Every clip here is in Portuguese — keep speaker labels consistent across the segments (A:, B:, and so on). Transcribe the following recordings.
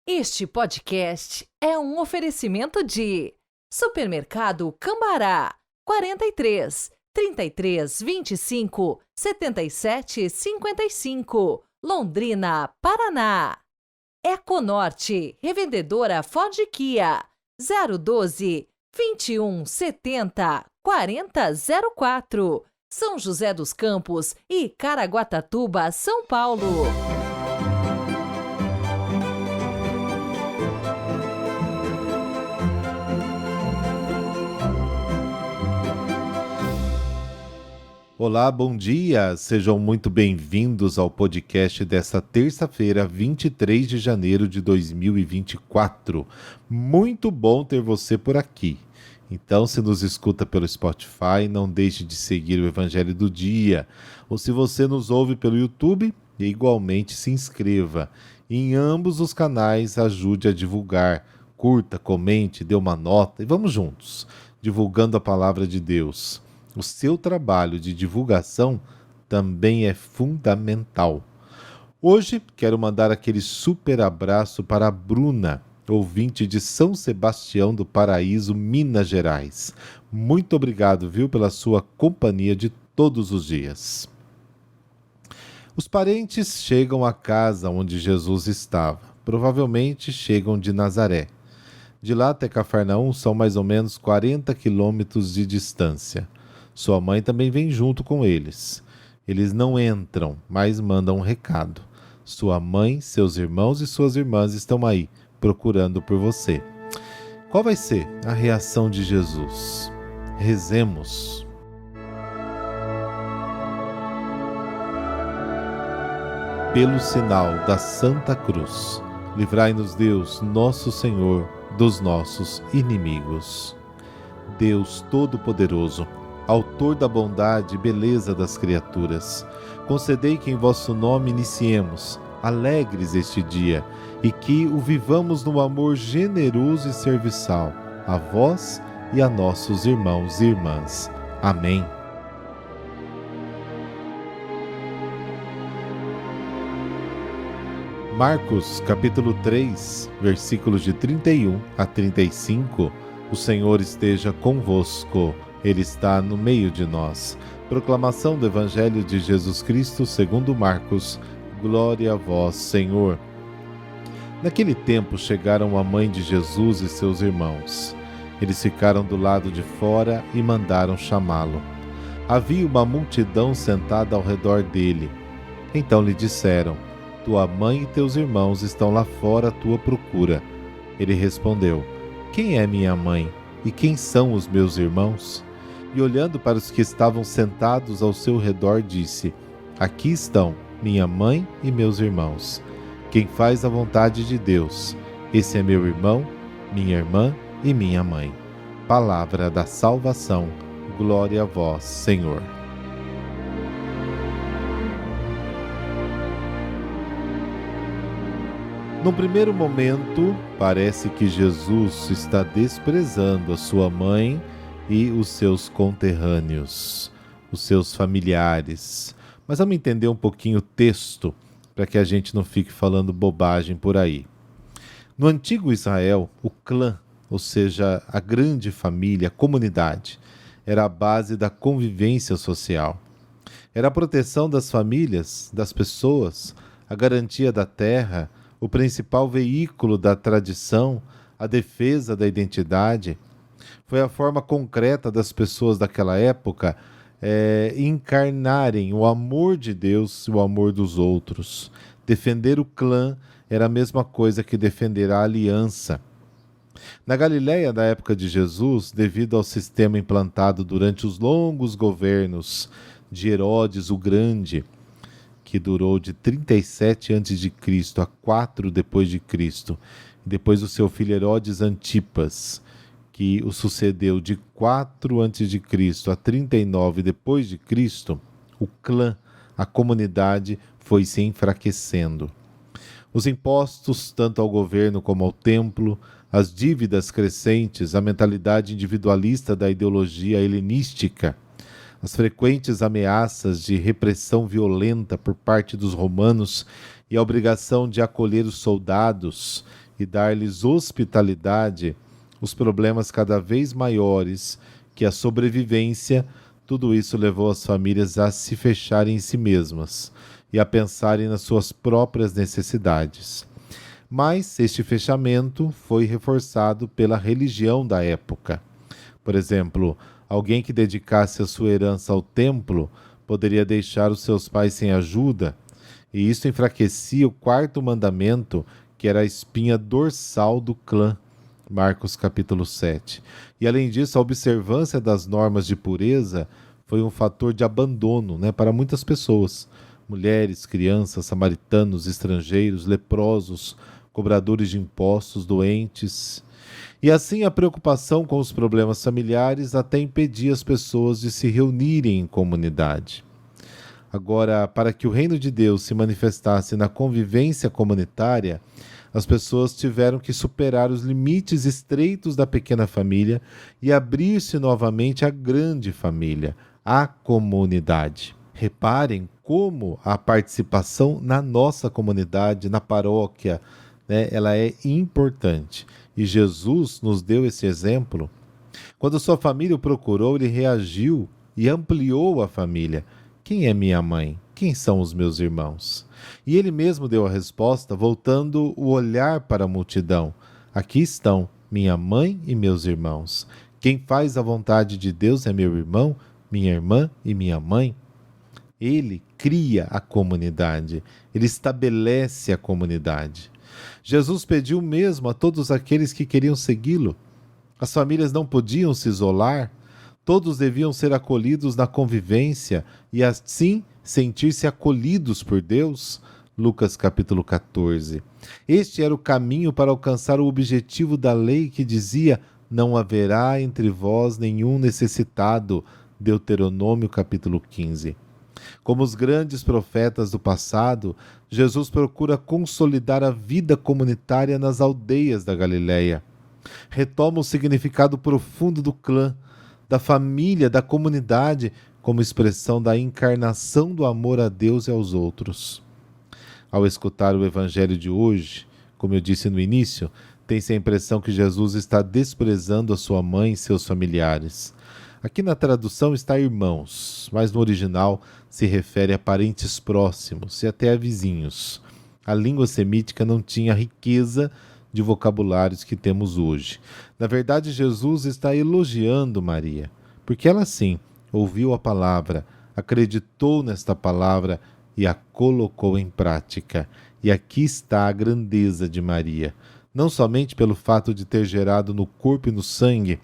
A: Este podcast é um oferecimento de Supermercado Cambará 43 33 25 77 55, Londrina, Paraná. Econorte, revendedora Ford Kia 012 21 70 4004, São José dos Campos e Caraguatatuba, São Paulo.
B: Olá, bom dia! Sejam muito bem-vindos ao podcast desta terça-feira, 23 de janeiro de 2024. Muito bom ter você por aqui. Então, se nos escuta pelo Spotify, não deixe de seguir o Evangelho do Dia. Ou se você nos ouve pelo YouTube, igualmente se inscreva. Em ambos os canais, ajude a divulgar. Curta, comente, dê uma nota e vamos juntos, divulgando a palavra de Deus. O seu trabalho de divulgação também é fundamental. Hoje quero mandar aquele super abraço para a Bruna, ouvinte de São Sebastião do Paraíso, Minas Gerais. Muito obrigado, viu, pela sua companhia de todos os dias. Os parentes chegam à casa onde Jesus estava. Provavelmente chegam de Nazaré. De lá até Cafarnaum são mais ou menos 40 quilômetros de distância. Sua mãe também vem junto com eles. Eles não entram, mas mandam um recado. Sua mãe, seus irmãos e suas irmãs estão aí, procurando por você. Qual vai ser a reação de Jesus? Rezemos. Pelo sinal da Santa Cruz, livrai-nos Deus, nosso Senhor, dos nossos inimigos. Deus Todo-Poderoso, Autor da bondade e beleza das criaturas, concedei que em vosso nome iniciemos, alegres este dia, e que o vivamos no amor generoso e serviçal, a vós e a nossos irmãos e irmãs. Amém. Marcos, capítulo 3, versículos de 31 a 35. O Senhor esteja convosco. Ele está no meio de nós. Proclamação do Evangelho de Jesus Cristo segundo Marcos. Glória a vós, Senhor. Naquele tempo chegaram a mãe de Jesus e seus irmãos. Eles ficaram do lado de fora e mandaram chamá-lo. Havia uma multidão sentada ao redor dele. Então lhe disseram: tua mãe e teus irmãos estão lá fora à tua procura. Ele respondeu: quem é minha mãe e quem são os meus irmãos? E olhando para os que estavam sentados ao seu redor, disse: aqui estão minha mãe e meus irmãos. Quem faz a vontade de Deus, esse é meu irmão, minha irmã e minha mãe. Palavra da salvação. Glória a vós, Senhor. No primeiro momento, parece que Jesus está desprezando a sua mãe e os seus conterrâneos, os seus familiares. Mas vamos entender um pouquinho o texto, para que a gente não fique falando bobagem por aí. No antigo Israel, o clã, ou seja, a grande família, a comunidade, era a base da convivência social. Era a proteção das famílias, das pessoas, a garantia da terra, o principal veículo da tradição, a defesa da identidade. Foi a forma concreta das pessoas daquela época encarnarem o amor de Deus e o amor dos outros. Defender o clã era a mesma coisa que defender a aliança. Na Galileia da época de Jesus, devido ao sistema implantado durante os longos governos de Herodes o Grande, que durou de 37 a.C. a 4 depois de Cristo, depois o seu filho Herodes Antipas, que o sucedeu de 4 a.C. a 39 depois de Cristo, o clã, a comunidade, foi se enfraquecendo. Os impostos, tanto ao governo como ao templo, as dívidas crescentes, a mentalidade individualista da ideologia helenística, as frequentes ameaças de repressão violenta por parte dos romanos e a obrigação de acolher os soldados e dar-lhes hospitalidade, os problemas cada vez maiores que a sobrevivência, tudo isso levou as famílias a se fecharem em si mesmas e a pensarem nas suas próprias necessidades. Mas este fechamento foi reforçado pela religião da época. Por exemplo, alguém que dedicasse a sua herança ao templo poderia deixar os seus pais sem ajuda, e isso enfraquecia o quarto mandamento, que era a espinha dorsal do clã. Marcos capítulo 7. E além disso, a observância das normas de pureza foi um fator de abandono, para muitas pessoas. Mulheres, crianças, samaritanos, estrangeiros, leprosos, cobradores de impostos, doentes. E assim a preocupação com os problemas familiares até impedia as pessoas de se reunirem em comunidade. Agora, para que o reino de Deus se manifestasse na convivência comunitária, as pessoas tiveram que superar os limites estreitos da pequena família e abrir-se novamente à grande família, à comunidade. Reparem como a participação na nossa comunidade, na paróquia, ela é importante. E Jesus nos deu esse exemplo. Quando sua família o procurou, ele reagiu e ampliou a família. Quem é minha mãe? Quem são os meus irmãos? E ele mesmo deu a resposta, voltando o olhar para a multidão. Aqui estão minha mãe e meus irmãos. Quem faz a vontade de Deus é meu irmão, minha irmã e minha mãe. Ele cria a comunidade, ele estabelece a comunidade. Jesus pediu mesmo a todos aqueles que queriam segui-lo. As famílias não podiam se isolar, todos deviam ser acolhidos na convivência e assim sentir-se acolhidos por Deus. Lucas capítulo 14. Este era o caminho para alcançar o objetivo da lei que dizia: não haverá entre vós nenhum necessitado. Deuteronômio capítulo 15. Como os grandes profetas do passado, Jesus procura consolidar a vida comunitária nas aldeias da Galileia. Retoma o significado profundo do clã, da família, da comunidade, como expressão da encarnação do amor a Deus e aos outros. Ao escutar o evangelho de hoje, como eu disse no início, tem-se a impressão que Jesus está desprezando a sua mãe e seus familiares. Aqui na tradução está irmãos, mas no original se refere a parentes próximos e até a vizinhos. A língua semítica não tinha a riqueza de vocabulários que temos hoje. Na verdade, Jesus está elogiando Maria, porque ela sim ouviu a palavra, acreditou nesta palavra e a colocou em prática. E aqui está a grandeza de Maria, não somente pelo fato de ter gerado no corpo e no sangue,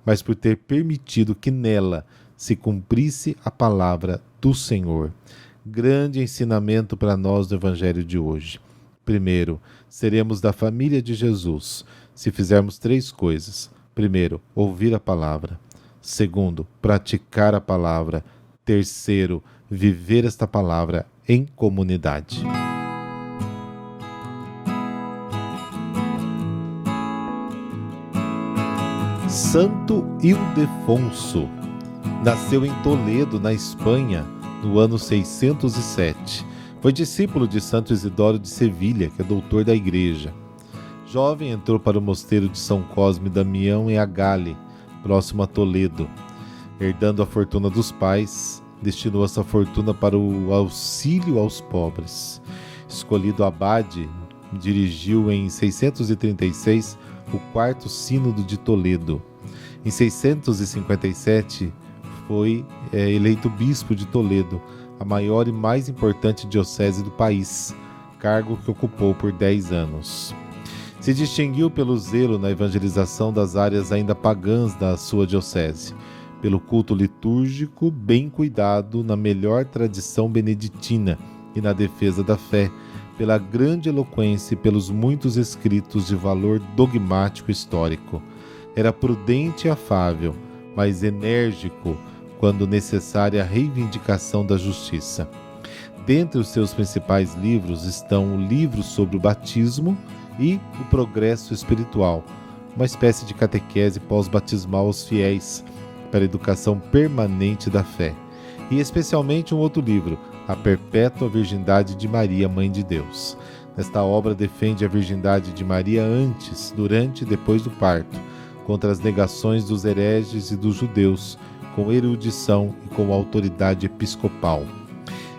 B: mas por ter permitido que nela se cumprisse a palavra do Senhor. Grande ensinamento para nós do Evangelho de hoje. Primeiro, seremos da família de Jesus se fizermos 3 coisas. Primeiro, ouvir a palavra. Segundo, praticar a palavra. Terceiro, viver esta palavra em comunidade. Santo Ildefonso nasceu em Toledo, na Espanha, no ano 607. Foi discípulo de Santo Isidoro de Sevilha, que é doutor da Igreja. Jovem, entrou para o mosteiro de São Cosme e Damião em Agale, próximo a Toledo. Herdando a fortuna dos pais, destinou essa fortuna para o auxílio aos pobres. Escolhido abade, dirigiu em 636 o 4º Sínodo de Toledo. Em 657 foi eleito bispo de Toledo, a maior e mais importante diocese do país, cargo que ocupou por 10 anos. Se distinguiu pelo zelo na evangelização das áreas ainda pagãs da sua diocese, pelo culto litúrgico bem cuidado na melhor tradição beneditina e na defesa da fé, pela grande eloquência e pelos muitos escritos de valor dogmático histórico. Era prudente e afável, mas enérgico quando necessária a reivindicação da justiça. Dentre os seus principais livros estão o livro sobre o batismo e o progresso espiritual, uma espécie de catequese pós-batismal aos fiéis, para a educação permanente da fé, e especialmente um outro livro, A Perpétua Virgindade de Maria, Mãe de Deus. Esta obra defende a virgindade de Maria antes, durante e depois do parto, contra as negações dos hereges e dos judeus, com erudição e com autoridade episcopal.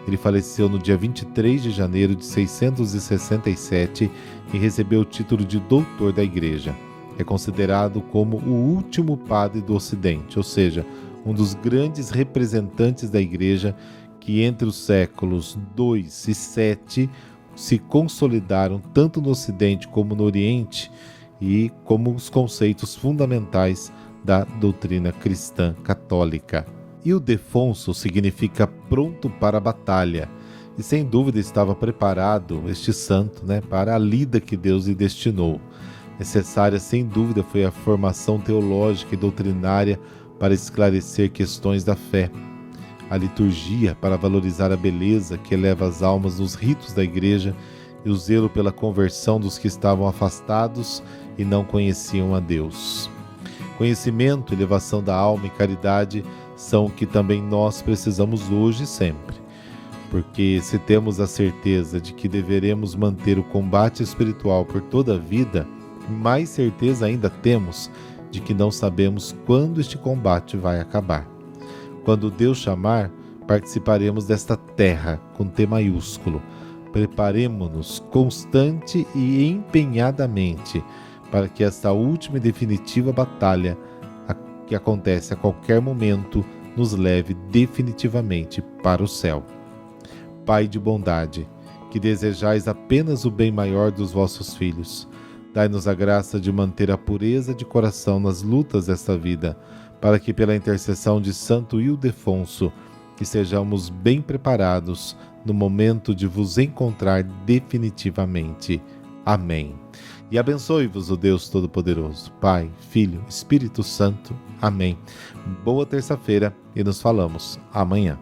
B: Ele faleceu no dia 23 de janeiro de 667 e recebeu o título de doutor da Igreja. É considerado como o último padre do Ocidente, ou seja, um dos grandes representantes da Igreja que entre os séculos II e VII se consolidaram tanto no Ocidente como no Oriente e como os conceitos fundamentais da doutrina cristã católica. Ildefonso significa pronto para a batalha, e sem dúvida estava preparado este santo, para a lida que Deus lhe destinou. Necessária, sem dúvida, foi a formação teológica e doutrinária para esclarecer questões da fé, a liturgia para valorizar a beleza que eleva as almas nos ritos da Igreja e o zelo pela conversão dos que estavam afastados e não conheciam a Deus. Conhecimento, elevação da alma e caridade são o que também nós precisamos hoje e sempre. Porque se temos a certeza de que deveremos manter o combate espiritual por toda a vida, mais certeza ainda temos de que não sabemos quando este combate vai acabar. Quando Deus chamar, participaremos desta terra com T maiúsculo. Preparemo-nos constante e empenhadamente para que esta última e definitiva batalha que acontece a qualquer momento nos leve definitivamente para o céu. Pai de bondade, que desejais apenas o bem maior dos vossos filhos, dai-nos a graça de manter a pureza de coração nas lutas desta vida, para que pela intercessão de Santo Ildefonso, que sejamos bem preparados no momento de vos encontrar definitivamente. Amém. E abençoe-vos o Deus Todo-Poderoso, Pai, Filho, Espírito Santo. Amém. Boa terça-feira e nos falamos amanhã.